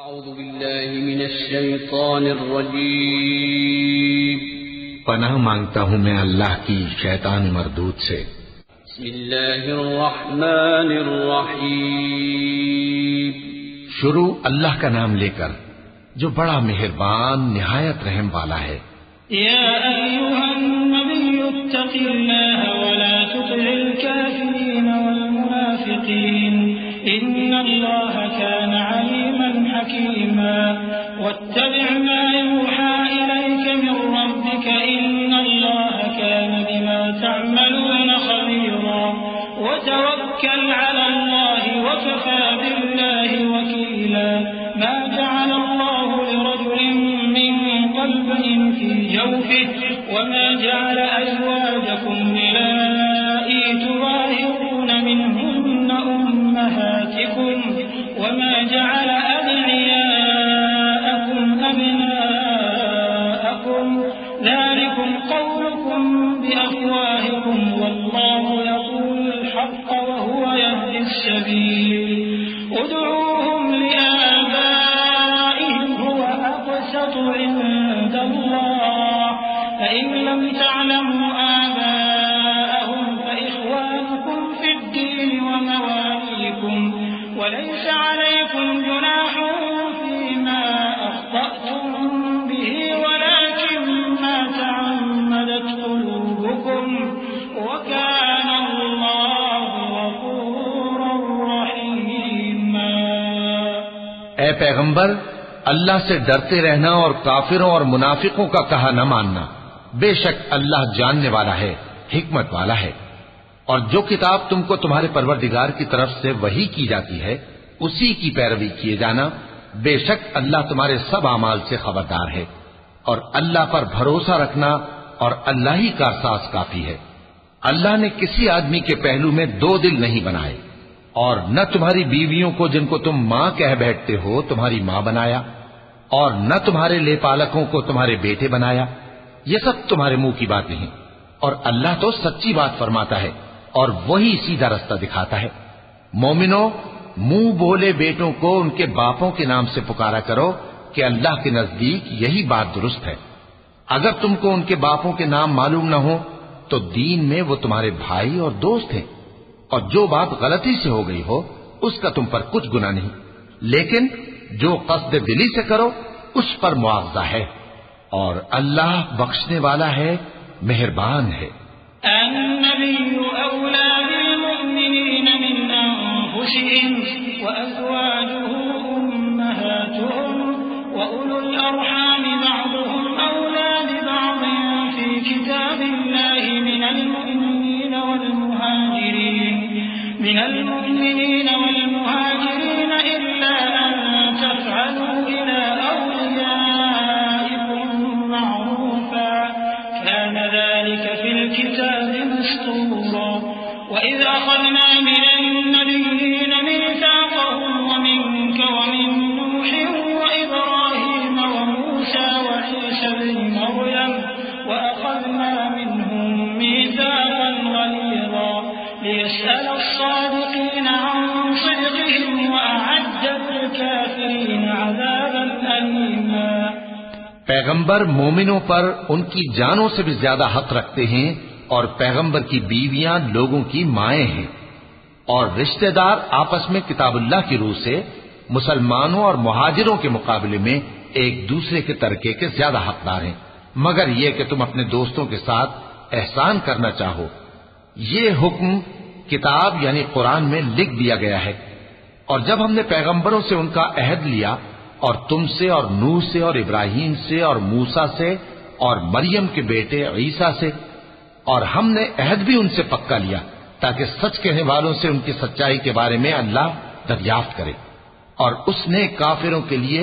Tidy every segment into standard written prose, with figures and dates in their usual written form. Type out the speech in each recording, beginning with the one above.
اعوذ باللہ من الشیطان الرجیم پناہ مانگتا ہوں میں اللہ کی شیطان مردود سے۔ بسم اللہ الرحمن الرحیم شروع اللہ کا نام لے کر جو بڑا مہربان نہایت رحم والا ہے۔ یا ایھا النبی اتق اللہ ولا تطع الکافرین والمنافقین ان اللہ كان عليما حكيما واتبع ما يوحى إليك من ربك إن الله كان بما تعملون خبيرا وتوكل على الله وكفى بالله وكيلا ما جعل الله لرجل من قلبين في جوفه وما جعل أزواجكم اللائي تظاهرون منهن أمهاتكم وما جعل أدعياءكم أبناءكم ذلكم قولكم بأفواهكم والله يقول الحق وهو يهدي السبيل ادعوهم لآبائهم هو أقسط عند الله فإن لم تعلموا آباءهم فإخوانكم في الدين ومواليكم وليس عليكم جناح فيما أخطأتم به ولكن ما تعمدت قلوبكم وكان الله غفورا رحيما۔ اے پیغمبر، اللہ سے ڈرتے رہنا اور کافروں اور منافقوں کا کہا نہ ماننا، بے شک اللہ جاننے والا ہے، حکمت والا ہے۔ اور جو کتاب تم کو تمہارے پروردگار کی طرف سے وحی کی جاتی ہے اسی کی پیروی کیے جانا، بے شک اللہ تمہارے سب اعمال سے خبردار ہے۔ اور اللہ پر بھروسہ رکھنا اور اللہ ہی کا ساز کافی ہے۔ اللہ نے کسی آدمی کے پہلو میں دو دل نہیں بنائے، اور نہ تمہاری بیویوں کو جن کو تم ماں کہہ بیٹھتے ہو تمہاری ماں بنایا، اور نہ تمہارے لے پالکوں کو تمہارے بیٹے بنایا۔ یہ سب تمہارے منہ کی باتیں ہیں، اور اللہ تو سچی بات فرماتا ہے اور وہی سیدھا رستہ دکھاتا ہے۔ مومنو، منہ بولے بیٹوں کو ان کے باپوں کے نام سے پکارا کرو کہ اللہ کے نزدیک یہی بات درست ہے۔ اگر تم کو ان کے باپوں کے نام معلوم نہ ہو تو دین میں وہ تمہارے بھائی اور دوست ہیں، اور جو بات غلطی سے ہو گئی ہو اس کا تم پر کچھ گناہ نہیں، لیکن جو قصد دلی سے کرو اس پر مواخذہ ہے، اور اللہ بخشنے والا ہے، مہربان ہے۔ النبي أولى بالمؤمنين من أنفسهم وأزواجه أمهاتهم وأولو الأرحام بعضهم أولى ببعض في كتاب الله من المؤمنين والمهاجرين إلا أن تفعلوا إلى أوليائكم معروفا كان ذلك في الكتاب مسطورا وإذ أخذنا من النبيين ميثاقهم ومنك ومن نوح وإبراهيم وموسى وعيسى ابن مريم وأخذنا منهم ميثاقا غليظا ليسأل الصادقين عن صدقهم وأعد للكافرين عذابا أليما۔ پیغمبر مومنوں پر ان کی جانوں سے بھی زیادہ حق رکھتے ہیں، اور پیغمبر کی بیویاں لوگوں کی مائیں ہیں، اور رشتہ دار آپس میں کتاب اللہ کی روح سے مسلمانوں اور مہاجروں کے مقابلے میں ایک دوسرے کے ترکے کے زیادہ حقدار ہیں، مگر یہ کہ تم اپنے دوستوں کے ساتھ احسان کرنا چاہو۔ یہ حکم کتاب یعنی قرآن میں لکھ دیا گیا ہے۔ اور جب ہم نے پیغمبروں سے ان کا عہد لیا، اور تم سے اور نوح سے اور ابراہیم سے اور موسیٰ سے اور مریم کے بیٹے عیسیٰ سے، اور ہم نے عہد بھی ان سے پکا لیا تاکہ سچ کہنے والوں سے ان کی سچائی کے بارے میں اللہ دریافت کرے، اور اس نے کافروں کے لیے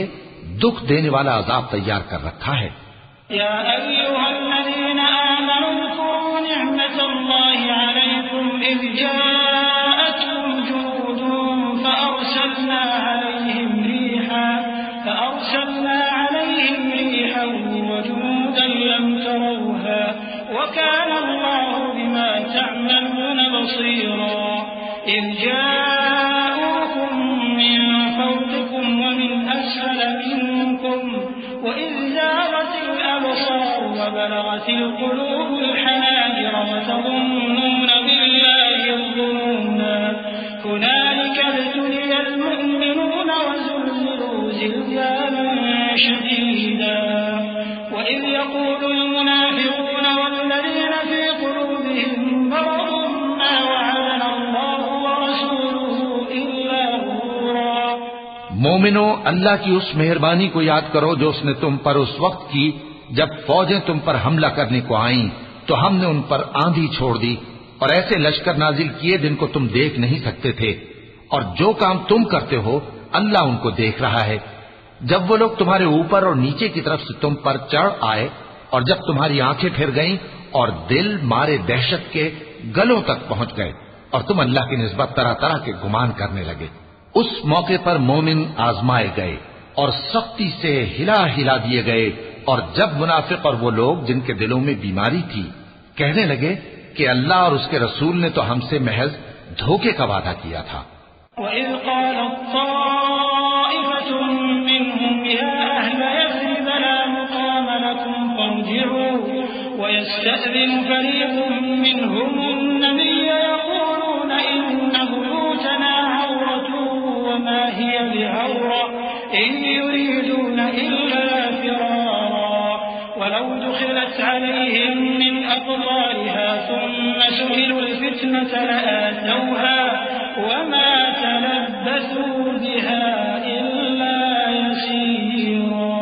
دکھ دینے والا عذاب تیار کر رکھا ہے۔ يا أيها الذين آمنوا اذكروا نعمة الله عليكم إذ جاءتكم جنود فأرسلنا عليهم ريحا وجنودا لم تروها وكان الله بما تعملون بصيرا إذ جاءوكم من فوقكم ومن أسفل وإذ زاغت الأبصار وبلغت القلوب الحناجر وتظنون بالله الظنونا هنالك ابتلي المؤمنون وزلزلوا زلزالا شديدا وإذ يقول المنافقون والذين في قلوبهم مرض ما وعدنا الله ورسوله إلا غرورا۔ مومنو، اللہ کی اس مہربانی کو یاد کرو جو اس نے تم پر اس وقت کی جب فوجیں تم پر حملہ کرنے کو آئیں تو ہم نے ان پر آندھی چھوڑ دی اور ایسے لشکر نازل کیے جن کو تم دیکھ نہیں سکتے تھے، اور جو کام تم کرتے ہو اللہ ان کو دیکھ رہا ہے۔ جب وہ لوگ تمہارے اوپر اور نیچے کی طرف سے تم پر چڑھ آئے اور جب تمہاری آنکھیں پھر گئیں اور دل مارے دہشت کے گلوں تک پہنچ گئے اور تم اللہ کی نسبت طرح طرح کے گمان کرنے لگے، اس موقع پر مومن آزمائے گئے اور سختی سے ہلا ہلا دیے گئے، اور جب منافق اور وہ لوگ جن کے دلوں میں بیماری تھی کہنے لگے کہ اللہ اور اس کے رسول نے تو ہم سے محض دھوکے کا وعدہ کیا تھا۔ وَإِذْ قَالَتْ طَائِفَةٌ مِّنْهُمْ يَا أَهْلَ يَثْرِبَ لَا مُقَامَ لَكُمْ فَارْجِعُوا وَيَسْتَأْذِنُ فَرِيقٌ مِّنْهُمُ النَّبِيَّ يَقُولُونَ إِنَّ بُيُوتَنَا عَوْرَةٌ وَمَا هِيَ بِعَوْرَةٍ إِن يُرِيدُونَ إِلَّا فِرَارًا وَلَوْ دُخِلَتْ عَلَيْهِم مِّنْ أَقْطَارِهَا ثُمَّ سُئِلُوا الْفِتْنَةَ لَآتَوْهَا وما تلبثوا بها إلا يسيرا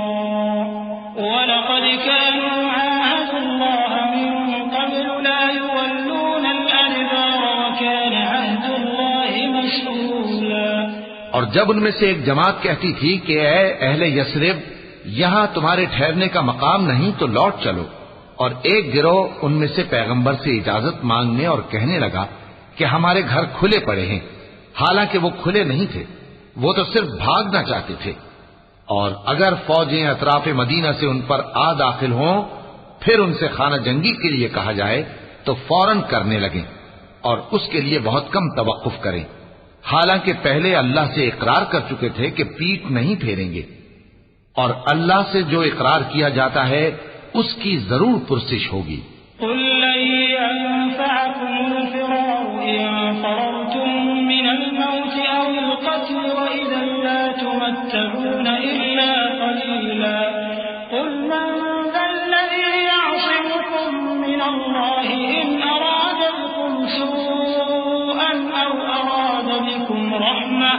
ولقد كانوا عاهدوا الله من قبل لا يولون الأدبار وكان عهد الله مسؤولا۔ اور جب ان میں سے ایک جماعت کہتی تھی کہ اے اہل یثرب، یہاں تمہارے ٹھہرنے کا مقام نہیں تو لوٹ چلو، اور ایک گروہ ان میں سے پیغمبر سے اجازت مانگنے اور کہنے لگا کہ ہمارے گھر کھلے پڑے ہیں، حالانکہ وہ کھلے نہیں تھے، وہ تو صرف بھاگنا چاہتے تھے، اور اگر فوجیں اطراف مدینہ سے ان پر آ داخل ہوں پھر ان سے خانہ جنگی کے لیے کہا جائے تو فوراً کرنے لگیں اور اس کے لیے بہت کم توقف کریں، حالانکہ پہلے اللہ سے اقرار کر چکے تھے کہ پیٹ نہیں پھیریں گے، اور اللہ سے جو اقرار کیا جاتا ہے اس کی ضرور پرسش ہوگی۔ قل لن ينفعكم الفرار إن فررتم من الموت أو القتل وإذا لا تمتعون إلا قليلا قل من ذا الذي يعصمكم من الله إن أراد بكم سوءا أو أراد بكم رحمة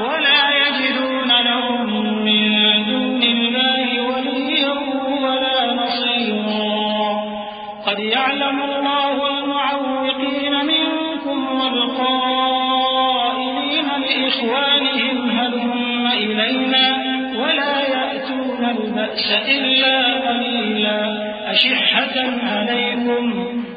ولا يجدون لهم من دون الله وليا ولا نصيرا قد يعلم الله المعوقين منكم والقائلين لإخوانهم هلم إلينا ولا يأتون البأس إلا قليلا أشحة عليكم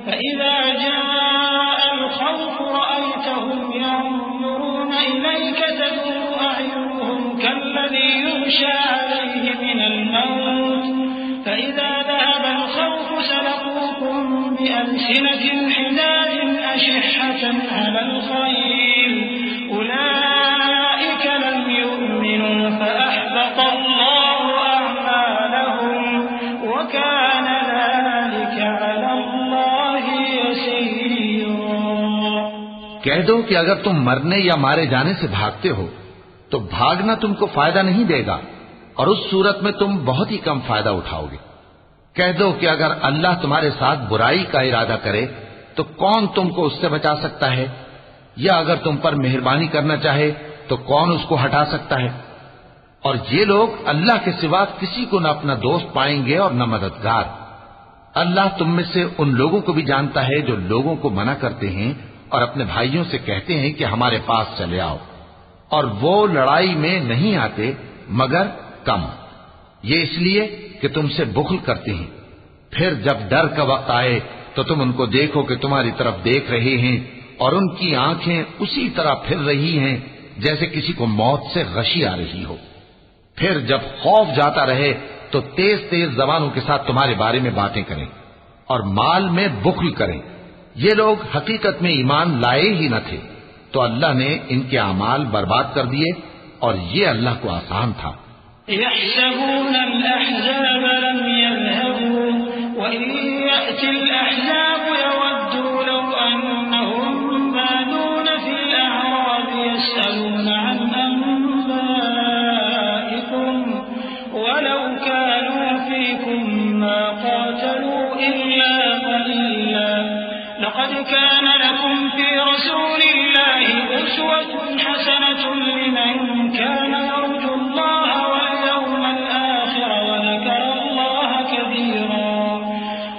فإذا جاء الخوف رأيتهم ينظرون إليك تدور أعينهم كالذي يغشى عليه من الموت فإذا ذهب الخوف سلقوكم بألسنة حداد أشحة على الخير أولئك لم يؤمنوا فأحبط الله أعمالهم وكان ذلك على الله يسيرا۔ کہہ دو کہ اگر تم مرنے یا مارے جانے سے بھاگتے ہو تو بھاگنا تم کو فائدہ نہیں دے گا، اور اس صورت میں تم بہت ہی کم فائدہ اٹھاؤ گے۔ کہہ دو کہ اگر اللہ تمہارے ساتھ برائی کا ارادہ کرے تو کون تم کو اس سے بچا سکتا ہے، یا اگر تم پر مہربانی کرنا چاہے تو کون اس کو ہٹا سکتا ہے؟ اور یہ لوگ اللہ کے سوا کسی کو نہ اپنا دوست پائیں گے اور نہ مددگار۔ اللہ تم میں سے ان لوگوں کو بھی جانتا ہے جو لوگوں کو منع کرتے ہیں اور اپنے بھائیوں سے کہتے ہیں کہ ہمارے پاس چلے آؤ، اور وہ لڑائی میں نہیں آتے مگر کم، یہ اس لیے کہ تم سے بخل کرتے ہیں۔ پھر جب ڈر کا وقت آئے تو تم ان کو دیکھو کہ تمہاری طرف دیکھ رہے ہیں اور ان کی آنکھیں اسی طرح پھر رہی ہیں جیسے کسی کو موت سے غشی آ رہی ہو۔ پھر جب خوف جاتا رہے تو تیز تیز زبانوں کے ساتھ تمہارے بارے میں باتیں کریں اور مال میں بخل کریں۔ یہ لوگ حقیقت میں ایمان لائے ہی نہ تھے، تو اللہ نے ان کے اعمال برباد کر دیے، اور یہ اللہ کو آسان تھا۔ يحسبون الأحزاب لم يذهبوا وإن يأتي الأحزاب يودوا لو أنهم بادون في الأعراب يسألون عن أنبائكم ولو كانوا فيكم ما قاتلوا إلا قليلا لقد كان لكم في رسول الله أسوة حسنة لمن كان يرجو الله واليوم الآخر وذكر الله كثيرا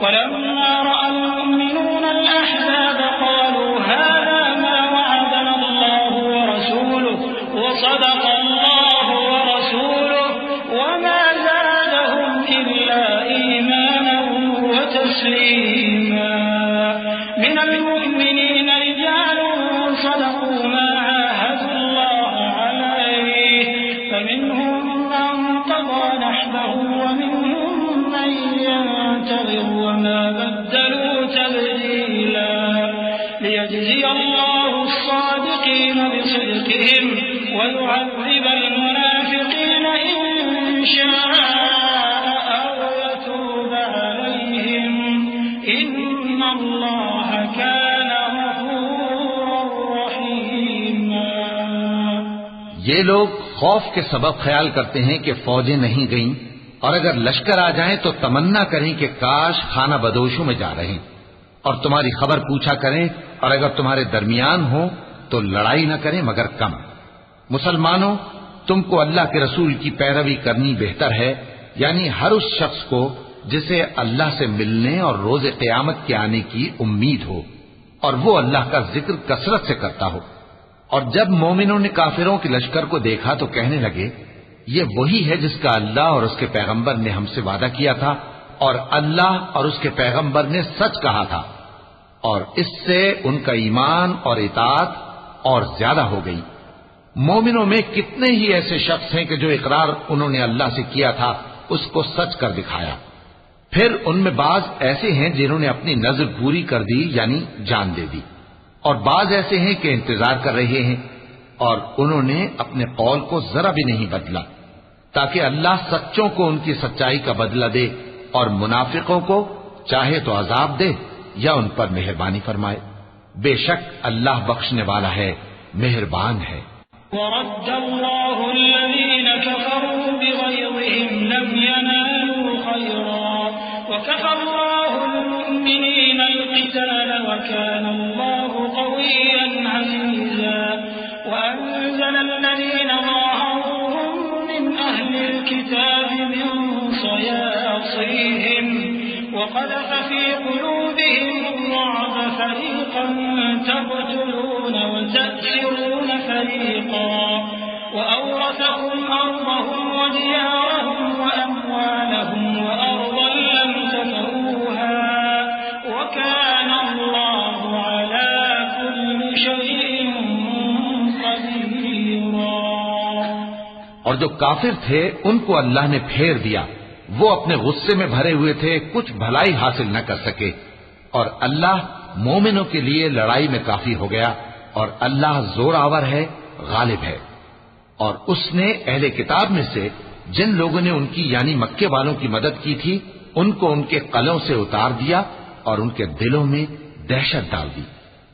ولما رأى المؤمنون الأحزاب قالوا هذا ما وعدنا الله ورسوله وصدق الله ورسوله وما زادهم إلا إيمانا وتسليما من المؤمنين رجال صدقوا ما عاهدوا الله عليه فمنهم من قضى نحبه ومنهم من ينتظر وما بدلوا تبديلا ليجزي الله الصادقين بصدقهم ويعذب المنافقين إن شاء أو يتوب عليهم إن الله كان غفورا رحيما. یہ لوگ خوف کے سبب خیال کرتے ہیں کہ فوجیں نہیں گئیں اور اگر لشکر آ جائیں تو تمنا کریں کہ کاش خانہ بدوشوں میں جا رہے اور تمہاری خبر پوچھا کریں اور اگر تمہارے درمیان ہو تو لڑائی نہ کریں مگر کم. مسلمانوں تم کو اللہ کے رسول کی پیروی کرنی بہتر ہے یعنی ہر اس شخص کو جسے اللہ سے ملنے اور روز قیامت کے آنے کی امید ہو اور وہ اللہ کا ذکر کثرت سے کرتا ہو. اور جب مومنوں نے کافروں کے لشکر کو دیکھا تو کہنے لگے یہ وہی ہے جس کا اللہ اور اس کے پیغمبر نے ہم سے وعدہ کیا تھا اور اللہ اور اس کے پیغمبر نے سچ کہا تھا اور اس سے ان کا ایمان اور اطاعت اور زیادہ ہو گئی. مومنوں میں کتنے ہی ایسے شخص ہیں کہ جو اقرار انہوں نے اللہ سے کیا تھا اس کو سچ کر دکھایا. پھر ان میں بعض ایسے ہیں جنہوں نے اپنی نظر پوری کر دی یعنی جان دے دی اور بعض ایسے ہیں کہ انتظار کر رہے ہیں اور انہوں نے اپنے قول کو ذرا بھی نہیں بدلا تاکہ اللہ سچوں کو ان کی سچائی کا بدلہ دے اور منافقوں کو چاہے تو عذاب دے یا ان پر مہربانی فرمائے. بے شک اللہ بخشنے والا ہے مہربان ہے. ورد الله الذين كفروا بغيظهم لم ينالوا خيرا وكفى الله المؤمنين القتال وكان الله قويا عزيزا وأنزل الذين ظاهروهم من أهل الكتاب من صياصيهم وقذف في قلوبهم الرعب فريقا تقتلون وتأسرون فريقا وأورثكم أرضهم وديارهم وأموالهم وأرضا لم تطئوها وكان الله على كل شيء قديرا. اور جو کافر تھے ان کو اللہ نے پھیر دیا وہ اپنے غصے میں بھرے ہوئے تھے کچھ بھلائی حاصل نہ کر سکے اور اللہ مومنوں کے لیے لڑائی میں کافی ہو گیا اور اللہ زور آور ہے غالب ہے. اور اس نے اہل کتاب میں سے جن لوگوں نے ان کی یعنی مکے والوں کی مدد کی تھی ان کو ان کے قلعوں سے اتار دیا اور ان کے دلوں میں دہشت ڈال دی.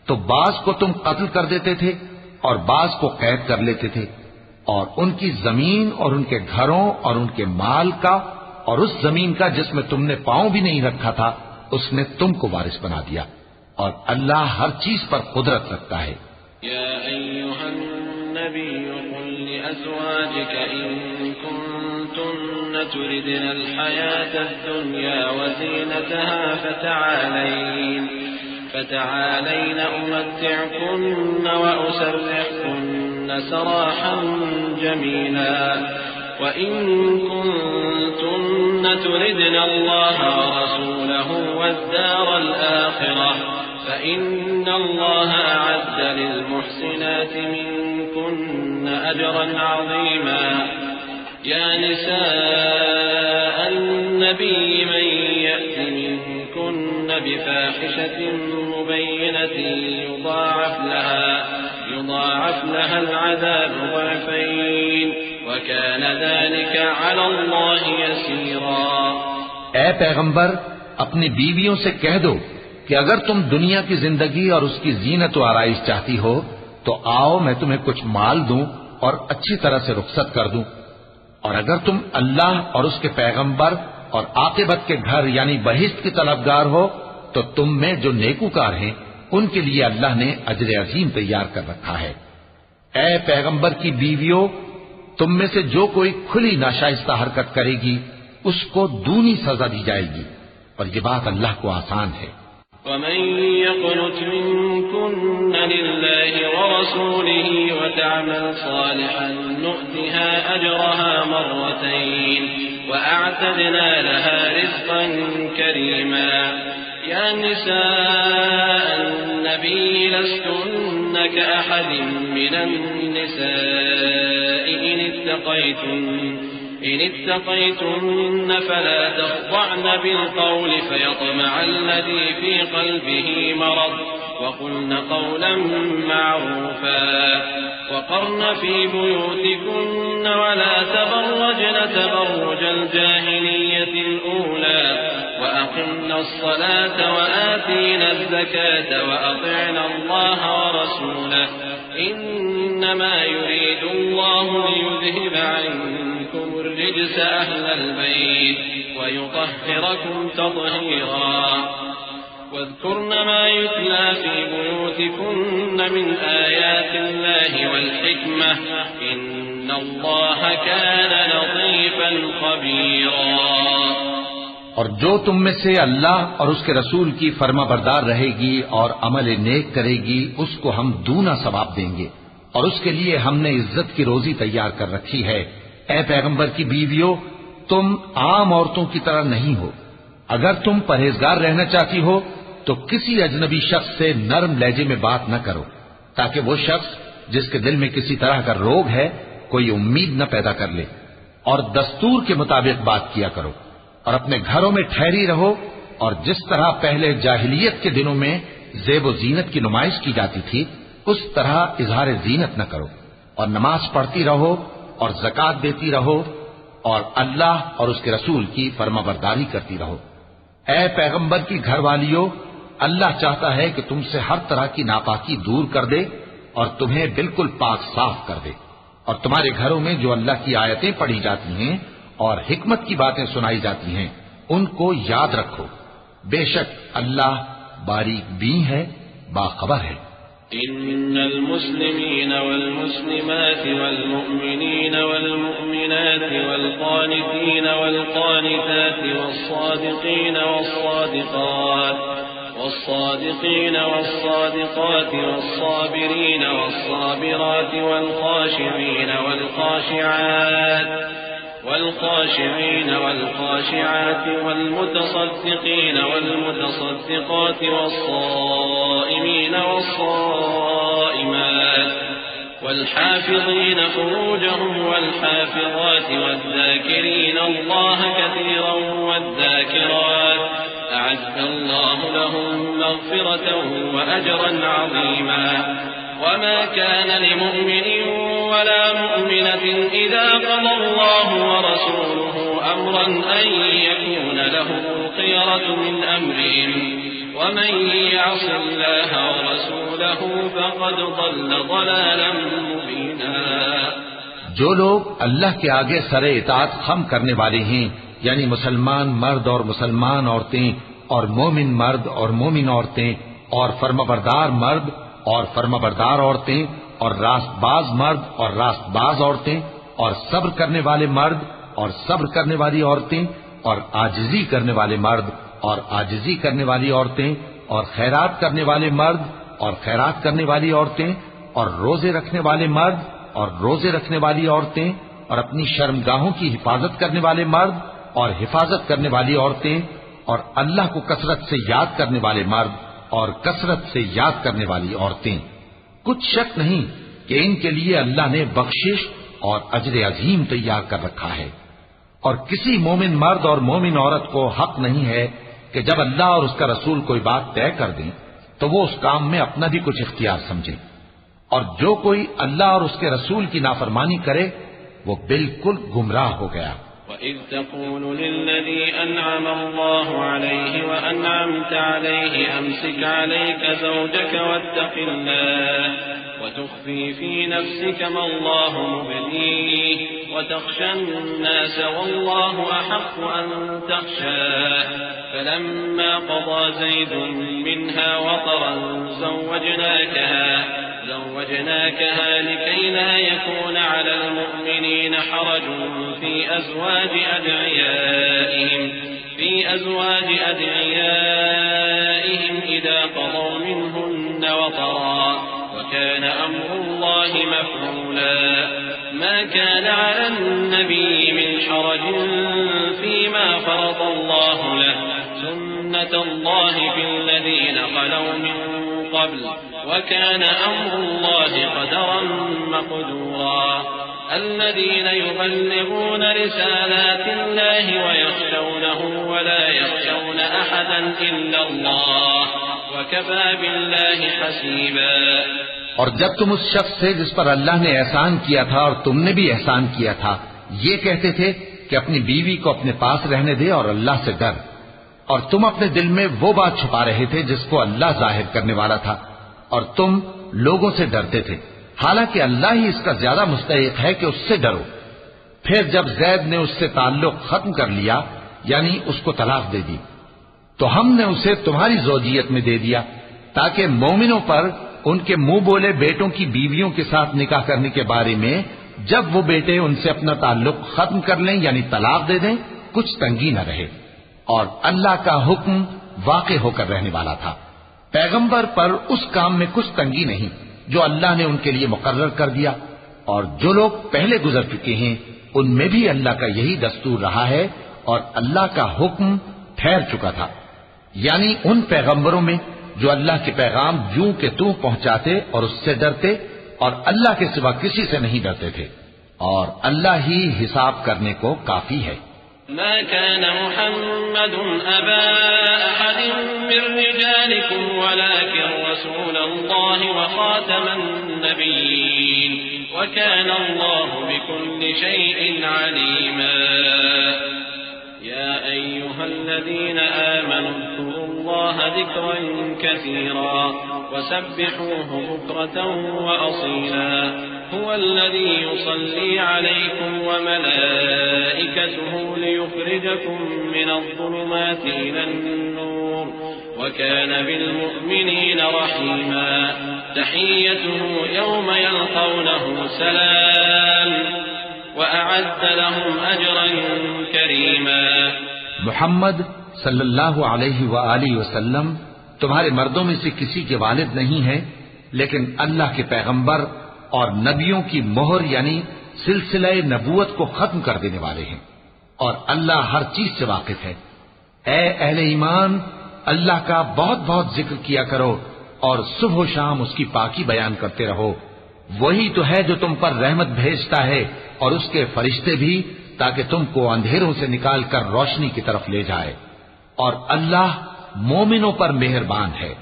تو بعض کو تم قتل کر دیتے تھے اور بعض کو قید کر لیتے تھے اور ان کی زمین اور ان کے گھروں اور ان کے مال کا اور اس زمین کا جس میں تم نے پاؤں بھی نہیں رکھا تھا اس نے تم کو وارث بنا دیا اور اللہ ہر چیز پر قدرت رکھتا ہے. يا أيها النبي قل لأزواجك إن كنتن تردن الحياة الدنيا وزينتها فتعالين أمتعكن وأسرحكن سراحا جميلا وإن كنتن تردن الله ورسوله والدار الآخرة فإن الله أعد للمحسنات منكن أجرا عظيما. يا نساء النبي من يأت منكن بفاحشة مبينة يضاعف لها العذاب ضعفين وكان ذلك على الله يسيرا۔ اے پیغمبر اپنی بیویوں سے کہہ دو کہ اگر تم دنیا کی زندگی اور اس کی زینت و آرائش چاہتی ہو تو آؤ میں تمہیں کچھ مال دوں اور اچھی طرح سے رخصت کر دوں، اور اگر تم اللہ اور اس کے پیغمبر اور عاقبت کے گھر یعنی بہشت کی طلبگار ہو تو تم میں جو نیکوکار ہیں ان کے لیے اللہ نے اجر عظیم تیار کر رکھا ہے۔ اے پیغمبر کی بیویوں، تم میں سے جو کوئی کھلی ناشائستہ حرکت کرے گی اس کو دونی سزا دی جائے گی، اور یہ بات اللہ کو آسان ہے۔ ومن يقنت منكن لله ورسوله وتعمل صالحا نؤتها أجرها مرتين وأعتدنا لها رزقا كريما۔ يا نساء النبي لستن كأحد من النساء إن اتقيتن فلا تخضعن بالقول فيطمع الذي في قلبه مرض وقلن قولا معروفا وقرن في بيوتكن ولا تبرجن تبرج الجاهلية الأولى وأقمن الصلاة وآتينا الزكاة وأطعنا الله ورسوله إنما يريد الله ليذهب عنكم الرجس أهل البيت ويطهركم تطهيرا۔ واذكرن ما يتلى في بيوتكن من آيات الله والحكمة إن الله كان لطيفا خبيرا۔ اور جو تم میں سے اللہ اور اس کے رسول کی فرما بردار رہے گی اور عمل نیک کرے گی اس کو ہم دونا ثواب دیں گے، اور اس کے لیے ہم نے عزت کی روزی تیار کر رکھی ہے۔ اے پیغمبر کی بیویوں، تم عام عورتوں کی طرح نہیں ہو۔ اگر تم پرہیزگار رہنا چاہتی ہو تو کسی اجنبی شخص سے نرم لہجے میں بات نہ کرو، تاکہ وہ شخص جس کے دل میں کسی طرح کا روگ ہے کوئی امید نہ پیدا کر لے، اور دستور کے مطابق بات کیا کرو، اور اپنے گھروں میں ٹھہری رہو، اور جس طرح پہلے جاہلیت کے دنوں میں زیب و زینت کی نمائش کی جاتی تھی اس طرح اظہار زینت نہ کرو، اور نماز پڑھتی رہو اور زکوٰۃ دیتی رہو، اور اللہ اور اس کے رسول کی فرما برداری کرتی رہو۔ اے پیغمبر کی گھر والیوں، اللہ چاہتا ہے کہ تم سے ہر طرح کی ناپاکی دور کر دے اور تمہیں بالکل پاک صاف کر دے، اور تمہارے گھروں میں جو اللہ کی آیتیں پڑھی جاتی ہیں اور حکمت کی باتیں سنائی جاتی ہیں ان کو یاد رکھو، بے شک اللہ باریک بین ہے، باخبر ہے۔ إن المسلمين والمسلمات والمؤمنين والمؤمنات والقانتين والقانتات والصادقين والصادقات والصابرين والصابرات والخاشعين والخاشعات والمتصدقين والمتصدقات والصائمين والصائمات والحافظين فروجهم والحافظات والذاكرين الله كثيرا والذاكرات أعد الله لهم مغفرة وأجرا عظيما۔ وما كان لمؤمن ولا مؤمنة إذا قضى الله ورسوله أمرا أن يكون لهم الخيرة من أمرهم ومن يعص الله ورسوله فقد ضل ضلالا مبينا۔ جو لوگ اللہ کے آگے سر اطاعت خم کرنے والے ہیں، یعنی مسلمان مرد اور مسلمان عورتیں اور مومن مرد اور مومن عورتیں اور فرمانبردار مرد اور فرمانبردار عورتیں اور راست باز مرد اور راست باز عورتیں اور صبر کرنے والے مرد اور صبر کرنے والی عورتیں اور عاجزی کرنے والے مرد اور عاجزی کرنے والی عورتیں اور خیرات کرنے والے مرد اور خیرات کرنے والی عورتیں اور روزے رکھنے والے مرد اور روزے رکھنے والی عورتیں اور اپنی شرمگاہوں کی حفاظت کرنے والے مرد اور حفاظت کرنے والی عورتیں اور اللہ کو کثرت سے یاد کرنے والے مرد اور کثرت سے یاد کرنے والی عورتیں۔ کچھ شک نہیں کہ ان کے لیے اللہ نے بخشش اور اجر عظیم تیار کر رکھا ہے، اور کسی مومن مرد اور مومن عورت کو حق نہیں ہے کہ جب اللہ اور اس کا رسول کوئی بات طے کر دیں تو وہ اس کام میں اپنا بھی کچھ اختیار سمجھے، اور جو کوئی اللہ اور اس کے رسول کی نافرمانی کرے وہ بالکل گمراہ ہو گیا۔ وَإِذْ تَقُولُ لِلَّذِي أَنْعَمَ اللَّهُ عَلَيْهِ وَأَنْعَمْتَ عَلَيْهِ أَمْسِكْ عَلَيْكَ زَوْجَكَ وَاتَّقِ اللَّهَ وَتُخْفِي فِي نَفْسِكَ مَا اللَّهُ مُبْدِيهِ وَتَخْشَى النَّاسَ وَاللَّهُ أَحَقُّ أَن تَخْشَاهُ فَلَمَّا قَضَى زَيْدٌ مِنْهَا وَطَرًا زوجناكها لكي لا يكون على المؤمنين حرج في أزواج أدعيائهم إذا قضوا منهن وطرا وكان أمر الله مفعولا ما كان على النبي من حرج فيما فرض الله له سنة الله في الذين خلوا من قبل وكان أمر الله قدرا مقدورا الذين يبلغون رسالات الله ويخشونه ولا يخشون أحدا إلا الله وكفى بالله حسيبا۔ اور جب تم اس شخص سے جس پر اللہ نے احسان کیا تھا اور تم نے بھی احسان کیا تھا یہ کہتے تھے کہ اپنی بیوی کو اپنے پاس رہنے دے اور اللہ سے ڈر، اور تم اپنے دل میں وہ بات چھپا رہے تھے جس کو اللہ ظاہر کرنے والا تھا، اور تم لوگوں سے ڈرتے تھے، حالانکہ اللہ ہی اس کا زیادہ مستحق ہے کہ اس سے ڈرو۔ پھر جب زید نے اس سے تعلق ختم کر لیا یعنی اس کو طلاق دے دی تو ہم نے اسے تمہاری زوجیت میں دے دیا تاکہ مومنوں پر ان کے منہ بولے بیٹوں کی بیویوں کے ساتھ نکاح کرنے کے بارے میں جب وہ بیٹے ان سے اپنا تعلق ختم کر لیں یعنی طلاق دے دیں کچھ تنگی نہ رہے، اور اللہ کا حکم واقع ہو کر رہنے والا تھا۔ پیغمبر پر اس کام میں کچھ تنگی نہیں جو اللہ نے ان کے لیے مقرر کر دیا، اور جو لوگ پہلے گزر چکے ہیں ان میں بھی اللہ کا یہی دستور رہا ہے، اور اللہ کا حکم ٹھہر چکا تھا، یعنی ان پیغمبروں میں جو اللہ کے پیغام جوں کہ توں پہنچاتے اور اس سے ڈرتے اور اللہ کے سوا کسی سے نہیں ڈرتے تھے، اور اللہ ہی حساب کرنے کو کافی ہے۔ ما كان محمد أبا أحد من رجالكم ولكن رسول الله وخاتم النبيين وكان الله بكل شيء عليما يا أيها الذين آمنوا اذكروا الله ذكرا كثيرا وسبحوه بكرة وأصيلا هو الذي يصلي عليكم وملائكته ليخرجكم من الظلمات إلى النور وكان بالمؤمنين رحيما تحيته يوم يلقونه سلام وأعد لهم أجرا كريما۔ محمد صلی اللہ علیہ وآلہ وسلم تمہارے مردوں میں سے کسی کے والد نہیں ہیں، لیکن اللہ کے پیغمبر اور نبیوں کی مہر یعنی سلسلہ نبوت کو ختم کر دینے والے ہیں، اور اللہ ہر چیز سے واقف ہے۔ اے اہل ایمان، اللہ کا بہت بہت ذکر کیا کرو اور صبح و شام اس کی پاکی بیان کرتے رہو، وہی تو ہے جو تم پر رحمت بھیجتا ہے اور اس کے فرشتے بھی، تاکہ تم کو اندھیروں سے نکال کر روشنی کی طرف لے جائے، اور اللہ مومنوں پر مہربان ہے۔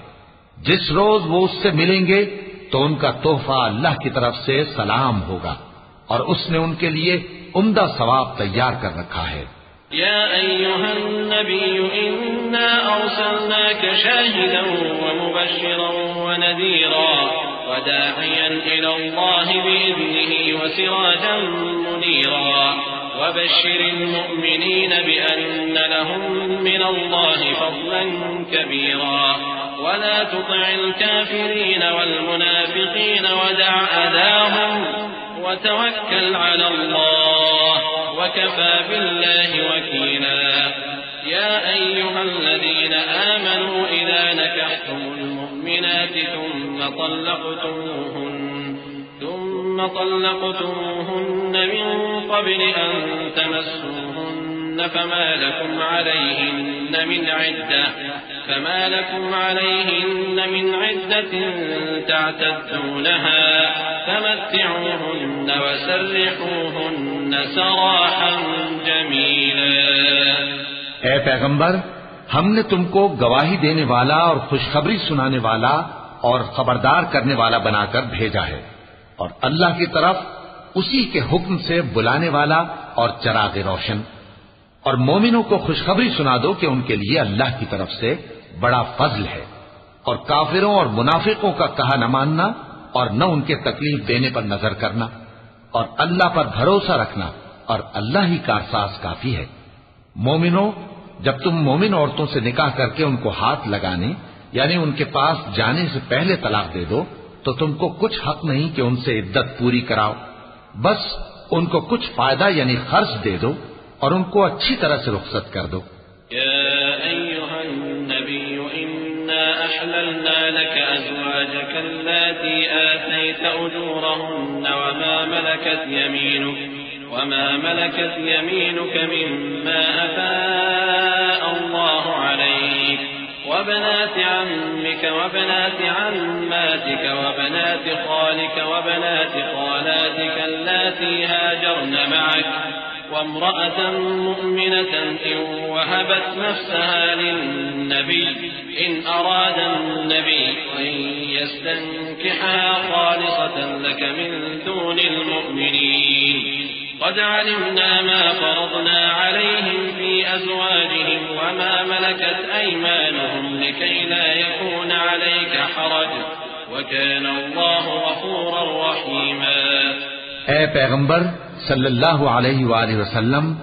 جس روز وہ اس سے ملیں گے تو ان کا تحفہ اللہ کی طرف سے سلام ہوگا، اور اس نے ان کے لیے عمدہ ثواب تیار کر رکھا ہے۔ يا أيها النبي إنا أرسلناك شاهدا ومبشرا ونذيرا وداعيا إلى الله بإذنه وسراجا منيرا وبشر المؤمنين بأن لهم من الله فضلا كبيرا ولا تطع الكافرين والمنافقين ودع أذاهم وتوكل على الله وكفى بالله وكيلا يا أيها الذين آمنوا إذا نكحتم المؤمنات ثم طلقتموهن من قبل أن تمسوهن فما لكم عليهن من عدة تعتدونها فمتعوهن وسرحوهن سراحا جميلا۔ اے پیغمبر، ہم نے تم کو گواہی دینے والا اور خوشخبری سنانے والا اور خبردار کرنے والا بنا کر بھیجا ہے، اور اللہ کی طرف اسی کے حکم سے بلانے والا اور چراغ روشن. اور مومنوں کو خوشخبری سنا دو کہ ان کے لیے اللہ کی طرف سے بڑا فضل ہے. اور کافروں اور منافقوں کا کہا نہ ماننا اور نہ ان کے تکلیف دینے پر نظر کرنا اور اللہ پر بھروسہ رکھنا، اور اللہ ہی کارساز کافی ہے. مومنوں، جب تم مومن عورتوں سے نکاح کر کے ان کو ہاتھ لگانے یعنی ان کے پاس جانے سے پہلے طلاق دے دو تو تم کو کچھ حق نہیں کہ ان سے عدت پوری کراؤ، بس ان کو کچھ فائدہ یعنی خرچ دے دو اور ان کو اچھی طرح سے رخصت کر دو. أحللنا لك أزواجك التي آتيت أجورهن وما ملكت يمينك مما أفاء الله عليك وبنات عمك وبنات عماتك وبنات خالك وبنات خالاتك اللاتي هاجرن معك وامرأة مؤمنة إن وهبت نفسها للنبي إن أراد النبي أن يستنكحها خالصة لك من دون المؤمنين قد علمنا ما فرضنا عليهم في أزواجهم وما ملكت أيمانهم لكي لا يكون عليك حرج وكان الله غفورا رحيما. اے پیغمبر صلی اللہ علیہ وآلہ وسلم،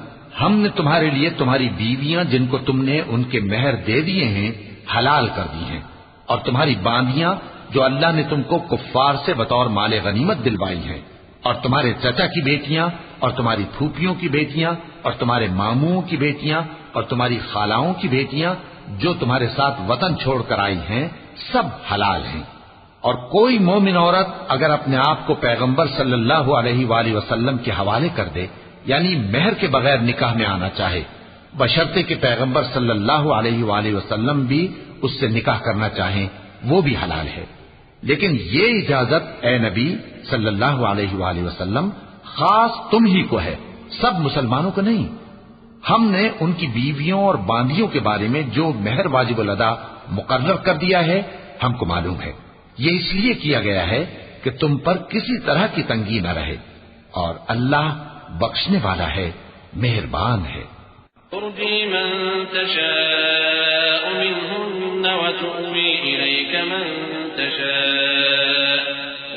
ہم نے تمہارے لیے تمہاری بیویاں جن کو تم نے ان کے مہر دے دیے ہیں حلال کر دی ہیں، اور تمہاری باندیاں جو اللہ نے تم کو کفار سے بطور مال غنیمت دلوائی ہیں، اور تمہارے چچا کی بیٹیاں اور تمہاری پھوپھیوں کی بیٹیاں اور تمہارے ماموں کی بیٹیاں اور تمہاری خالاؤں کی بیٹیاں جو تمہارے ساتھ وطن چھوڑ کر آئی ہیں، سب حلال ہیں. اور کوئی مومن عورت اگر اپنے آپ کو پیغمبر صلی اللہ علیہ وآلہ وسلم کے حوالے کر دے یعنی مہر کے بغیر نکاح میں آنا چاہے، بشرطے کہ پیغمبر صلی اللہ علیہ وآلہ وسلم بھی اس سے نکاح کرنا چاہیں، وہ بھی حلال ہے. لیکن یہ اجازت اے نبی صلی اللہ علیہ وآلہ وسلم خاص تم ہی کو ہے، سب مسلمانوں کو نہیں. ہم نے ان کی بیویوں اور باندیوں کے بارے میں جو مہر واجب الادا مقرر کر دیا ہے ہم کو معلوم ہے. یہ اس لیے کیا گیا ہے کہ تم پر کسی طرح کی تنگی نہ رہے، اور اللہ بخشنے والا ہے، مہربان ہے. ترجي من تشاء منهن وتؤوي إليك من تشاء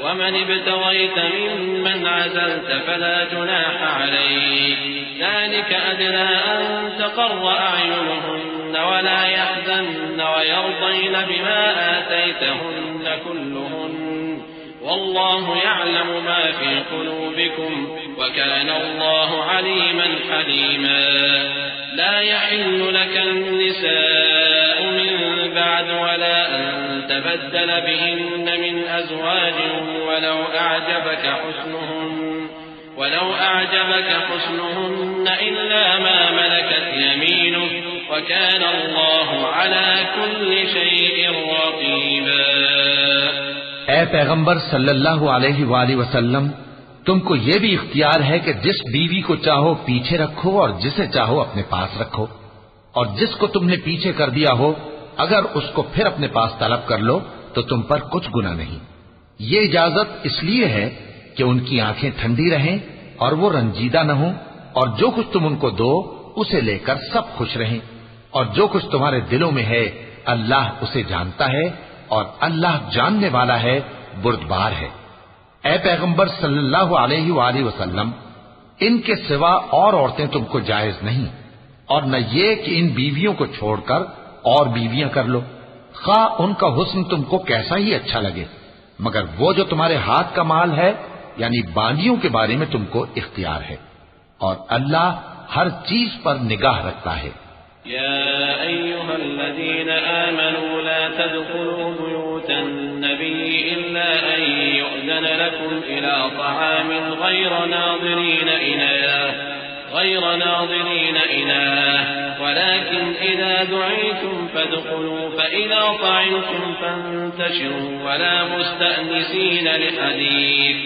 ومن ابتغيت ممن عزلت فلا جناح عليك ذلك أدنى أن تقر أعينهن ولا يحزن ويرضين بما آتيتهن كلهن والله يعلم ما في قلوبكم وكان الله عليما حليما. لا يحل لك النساء من بعد ولا أن تبدل بهن من أزواج ولو أعجبك حسنهن إلا ما ملكت يمينك وكان الله على كل شيء رقيبا. اے پیغمبر صلی اللہ علیہ وآلہ وسلم، تم کو یہ بھی اختیار ہے کہ جس بیوی کو چاہو پیچھے رکھو اور جسے چاہو اپنے پاس رکھو، اور جس کو تم نے پیچھے کر دیا ہو اگر اس کو پھر اپنے پاس طلب کر لو تو تم پر کچھ گناہ نہیں. یہ اجازت اس لیے ہے کہ ان کی آنکھیں ٹھنڈی رہیں اور وہ رنجیدہ نہ ہوں، اور جو کچھ تم ان کو دو اسے لے کر سب خوش رہیں، اور جو کچھ تمہارے دلوں میں ہے اللہ اسے جانتا ہے، اور اللہ جاننے والا ہے، بردبار ہے. اے پیغمبر صلی اللہ علیہ وآلہ وسلم، ان کے سوا اور عورتیں تم کو جائز نہیں، اور نہ یہ کہ ان بیویوں کو چھوڑ کر اور بیویاں کر لو، خواہ ان کا حسن تم کو کیسا ہی اچھا لگے، مگر وہ جو تمہارے ہاتھ کا مال ہے یعنی باندیوں کے بارے میں تم کو اختیار ہے، اور اللہ ہر چیز پر نگاہ رکھتا ہے. يا أيها الذين آمنوا لا تدخلوا بيوت النبي إلا أن يؤذن لكم إلى طعام غير ناظرين إناه ولكن إذا دعيتم فادخلوا فإذا طعمتم فانتشروا ولا مستأنسين لحديث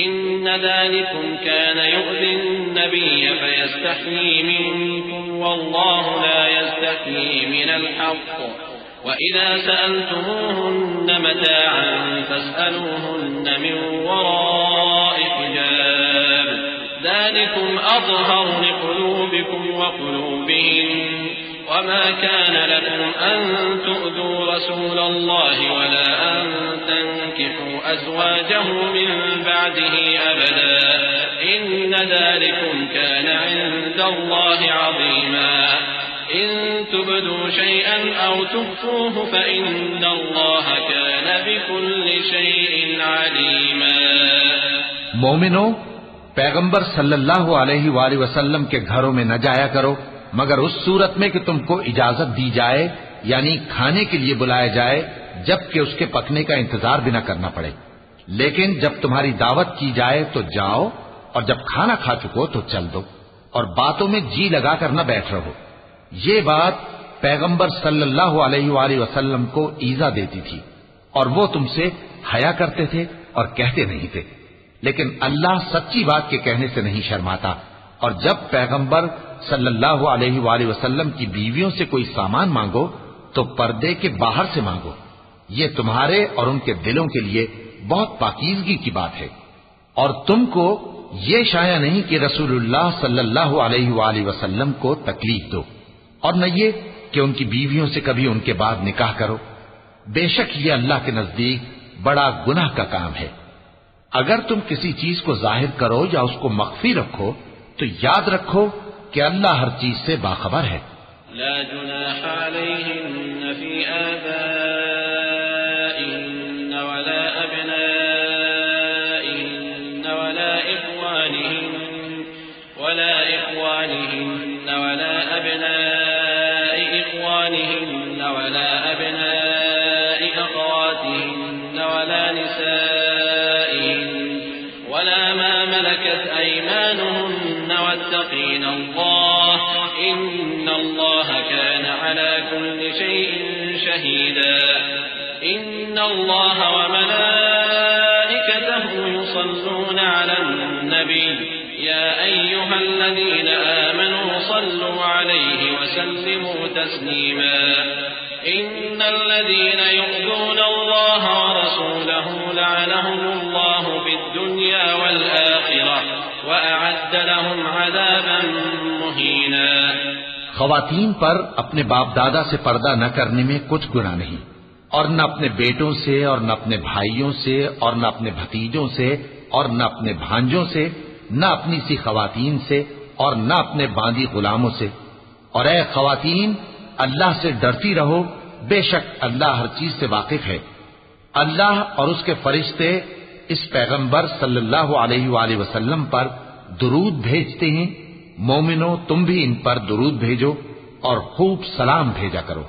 إن ذلكم كان يؤذي النبي فيستحيي منكم والله لا يستحيي من الحق وإذا سألتموهن متاعا فاسألوهن من وراء حجاب ذلكم أطهر لقلوبكم وقلوبهم وما كان لكم أن تؤذوا رسول الله ولا أن تنكحوا أزواجه من بعده أبدا إن ذلكم كان عند الله عظيما إن تبدوا شيئا أو تخفوه فإن الله كان بكل شيء عليما. مومنو، پیغمبر صلی اللہ علیہ وآلہ وسلم کے گھروں میں نہ جایا کرو مگر اس صورت میں کہ تم کو اجازت دی جائے، یعنی کھانے کے لیے بلایا جائے جبکہ اس کے پکنے کا انتظار بھی نہ کرنا پڑے. لیکن جب تمہاری دعوت کی جائے تو جاؤ، اور جب کھانا کھا چکو تو چل دو، اور باتوں میں جی لگا کر نہ بیٹھ رہو. یہ بات پیغمبر صلی اللہ علیہ وآلہ وسلم کو ایذا دیتی تھی، اور وہ تم سے حیا کرتے تھے اور کہتے نہیں تھے. لیکن اللہ سچی بات کے کہنے سے نہیں شرماتا، اور جب پیغمبر صلی اللہ علیہ وآلہ وسلم کی بیویوں سے کوئی سامان مانگو تو پردے کے باہر سے مانگو. یہ تمہارے اور ان کے دلوں کے لیے بہت پاکیزگی کی بات ہے. اور تم کو یہ شایع نہیں کہ رسول اللہ صلی اللہ علیہ وآلہ وسلم کو تکلیف دو، اور نہ یہ کہ ان کی بیویوں سے کبھی ان کے بعد نکاح کرو. بے شک یہ اللہ کے نزدیک بڑا گناہ کا کام ہے. اگر تم کسی چیز کو ظاہر کرو یا اس کو مخفی رکھو تو یاد رکھو کہ اللہ ہر چیز سے باخبر ہے. لا جناح عليهن في آبائهن ولا أبنائهن ولا إخوانهن ولا أبناء إخوانهن ولا أبناء أخواتهن ولا نسائهن ولا ما ملكت أيمانهن واتقين الله إن الله كان على كل شيء شهيدا. إن الله وملائكته يصلون على النبي يا أيها الذين آمنوا صلوا عليه وسلموا تسليما. إن الذين يؤذون الله ورسوله لعنهم الله في الدنيا والآخرة وأعد لهم عذابا مهينا. خواتین پر اپنے باپ دادا سے پردہ نہ کرنے میں کچھ گناہ نہیں، اور نہ اپنے بیٹوں سے اور نہ اپنے بھائیوں سے اور نہ اپنے بھتیجوں سے اور نہ اپنے بھانجوں سے، نہ اپنی سی خواتین سے اور نہ اپنے باندی غلاموں سے. اور اے خواتین، اللہ سے ڈرتی رہو، بے شک اللہ ہر چیز سے واقف ہے. اللہ اور اس کے فرشتے اس پیغمبر صلی اللہ علیہ وآلہ وسلم پر درود بھیجتے ہیں. مومنو، تم بھی ان پر درود بھیجو اور خوب سلام بھیجا کرو.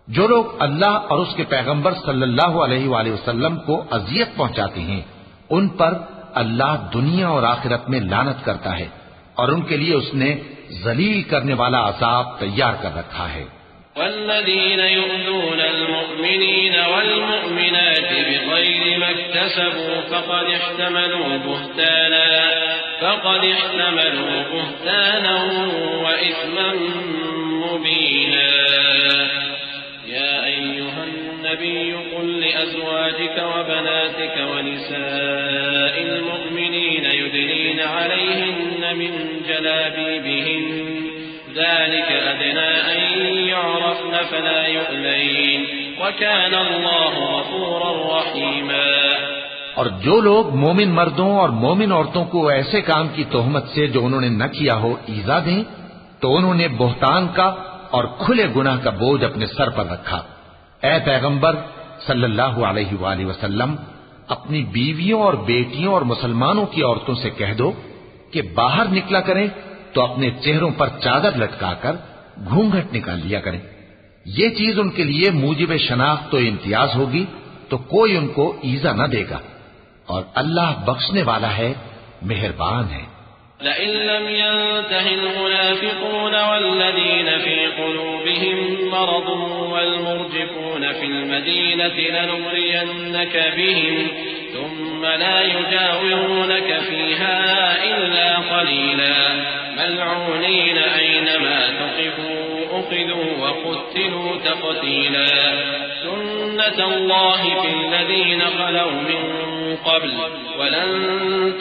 جو لوگ اللہ اور اس کے پیغمبر صلی اللہ علیہ وآلہ وسلم کو اذیت پہنچاتے ہیں ان پر اللہ دنیا اور آخرت میں لعنت کرتا ہے، اور ان کے لیے اس نے ذلیل کرنے والا عذاب تیار کر رکھا ہے. والذين يؤذون المؤمنين والمؤمنات بغير ما اكتسبوا فقد احتملوا بهتانا وإثما مبينا. يا أيها النبي قل لأزواجك وبناتك ونساء المؤمنين يدنين عليهن من جلابيبهن ذلك أدنى أن يعرفن فلا يؤذين وكان الله غفورا رحيما. اور جو لوگ مومن مردوں اور مومن عورتوں کو ایسے کام کی تہمت سے جو انہوں نے نہ کیا ہو ایذا دیں تو انہوں نے بہتان کا اور کھلے گناہ کا بوجھ اپنے سر پر رکھا. اے پیغمبر صلی اللہ علیہ وآلہ وسلم، اپنی بیویوں اور بیٹیوں اور مسلمانوں کی عورتوں سے کہہ دو کہ باہر نکلا کریں تو اپنے چہروں پر چادر لٹکا کر گھونگھٹ نکال لیا کریں. یہ چیز ان کے لیے موجب شناخت و امتیاز ہوگی تو کوئی ان کو ایذا نہ دے گا، اور اللہ بخشنے والا ہے، مہربان ہے. لئن لم ينته المنافقون والذين في قلوبهم مرض والمرجفون في المدينة لنغرينك بهم ثم لا يجاورونك فيها إلا قليلا ملعونين أينما تقفوا أخذوا وقتلوا تقتيلا. سنة الله في الذين خلوا من قبل ولن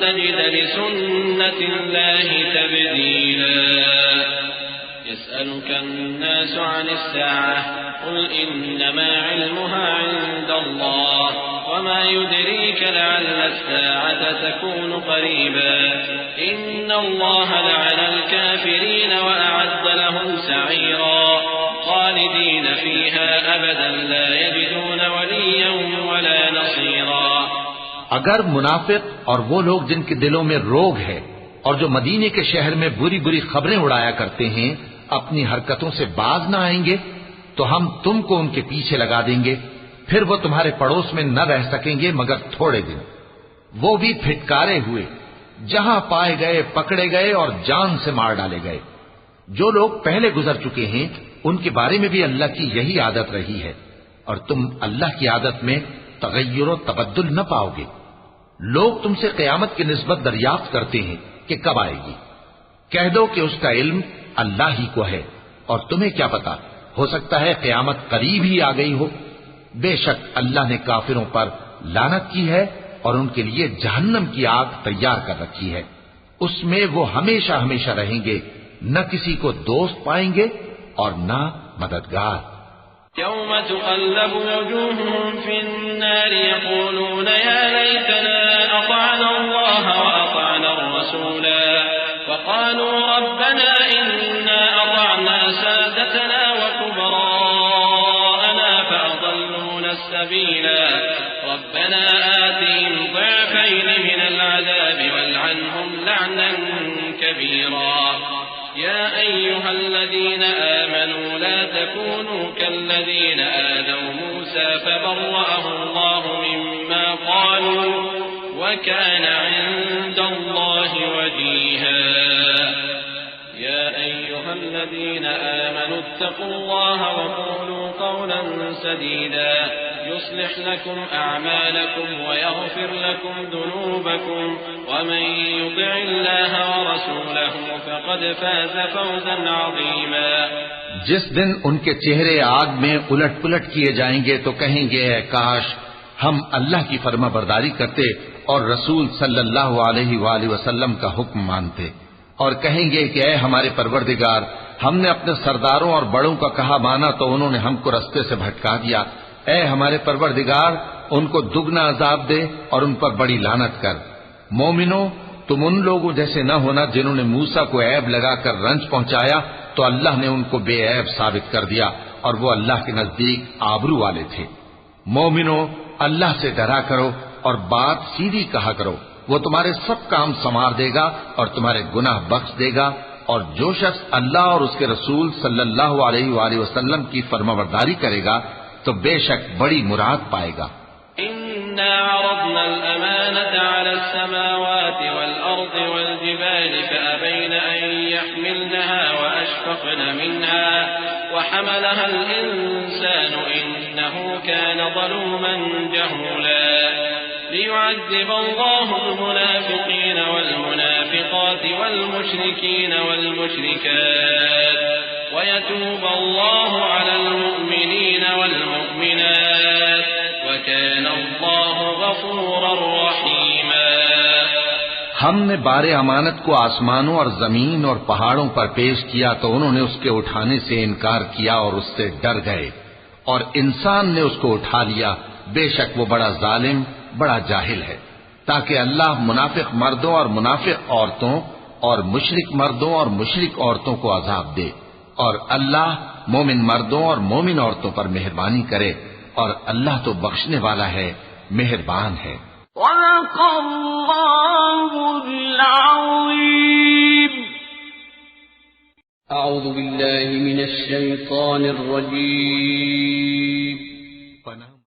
تجد لسنة الله تبديلا يسألك الناس عن الساعة قل إنما علمها عند الله وما يدريك لعل الساعة تكون قريبا إن الله لعن الكافرين وأعد لهم سعيرا خالدين فيها أبدا لا يجدون وليا ولا نصيرا۔ اگر منافق اور وہ لوگ جن کے دلوں میں روگ ہے اور جو مدینے کے شہر میں بری بری خبریں اڑایا کرتے ہیں اپنی حرکتوں سے باز نہ آئیں گے تو ہم تم کو ان کے پیچھے لگا دیں گے، پھر وہ تمہارے پڑوس میں نہ رہ سکیں گے مگر تھوڑے دن، وہ بھی پھٹکارے ہوئے، جہاں پائے گئے پکڑے گئے اور جان سے مار ڈالے گئے۔ جو لوگ پہلے گزر چکے ہیں ان کے بارے میں بھی اللہ کی یہی عادت رہی ہے، اور تم اللہ کی عادت میں تغیر و تبدل نہ پاؤ گے۔ لوگ تم سے قیامت کی نسبت دریافت کرتے ہیں کہ کب آئے گی، کہہ دو کہ اس کا علم اللہ ہی کو ہے، اور تمہیں کیا پتا، ہو سکتا ہے قیامت قریب ہی آ گئی ہو۔ بے شک اللہ نے کافروں پر لعنت کی ہے اور ان کے لیے جہنم کی آگ تیار کر رکھی ہے، اس میں وہ ہمیشہ ہمیشہ رہیں گے، نہ کسی کو دوست پائیں گے اور نہ مددگار۔ يوم تقلب وجوههم في النار يقولون يا ليتنا أطعنا الله وأطعنا الرسولا وقالوا ربنا إنا أطعنا سادتنا وكبراءنا فأضلونا السبيلا ربنا آتهم ضعفين من العذاب والعنهم لعنا كبيرا يا أيها الذين آمنوا لا تكونوا كالذين آذوا موسى فبرأه الله مما قالوا وكان عند الله وجيها يا أيها الذين آمنوا اتقوا الله وقولوا قولا سديدا يصلح لكم أعمالكم ويغفر لكم ذنوبكم ومن يطع الله ورسوله فقد فاز فوزا عظيما۔ جس دن ان کے چہرے آگ میں الٹ پلٹ کیے جائیں گے تو کہیں گے اے کاش ہم اللہ کی فرما برداری کرتے اور رسول صلی اللہ علیہ وآلہ وسلم کا حکم مانتے، اور کہیں گے کہ اے ہمارے پروردگار ہم نے اپنے سرداروں اور بڑوں کا کہا مانا تو انہوں نے ہم کو رستے سے بھٹکا دیا، اے ہمارے پروردگار ان کو دگنا عذاب دے اور ان پر بڑی لعنت کر۔ مومنوں تم ان لوگوں جیسے نہ ہونا جنہوں نے موسیٰ کو عیب لگا کر رنج پہنچایا تو اللہ نے ان کو بے عیب ثابت کر دیا اور وہ اللہ کے نزدیک آبرو والے تھے۔ مومنوں اللہ سے ڈرا کرو اور بات سیدھی کہا کرو، وہ تمہارے سب کام سنوار دے گا اور تمہارے گناہ بخش دے گا، اور جو شخص اللہ اور اس کے رسول صلی اللہ علیہ وآلہ وسلم کی فرمانبرداری کرے گا تو بے شک بڑی مراد پائے گا۔ إنا عرضنا الأمانة على السماوات والأرض والجبال فأبين أن يحملنها وأشفقن منها وحملها الإنسان إنه كان ظلوما جهولا ليعذب الله المنافقين والمنافقات والمشركين والمشركات ويتوب الله على المؤمنين والمؤمنات وكان الله غفورا رحيما۔ ہم نے بار امانت کو آسمانوں اور زمین اور پہاڑوں پر پیش کیا تو انہوں نے اس کے اٹھانے سے انکار کیا اور اس سے ڈر گئے، اور انسان نے اس کو اٹھا لیا، بے شک وہ بڑا ظالم بڑا جاہل ہے، تاکہ اللہ منافق مردوں اور منافق عورتوں اور مشرک مردوں اور مشرک عورتوں کو عذاب دے، اور اللہ مومن مردوں اور مومن عورتوں پر مہربانی کرے، اور اللہ تو بخشنے والا ہے مہربان ہے۔ صدق اللہ العظیم۔ اعوذ باللہ من الشیطان الرجیم۔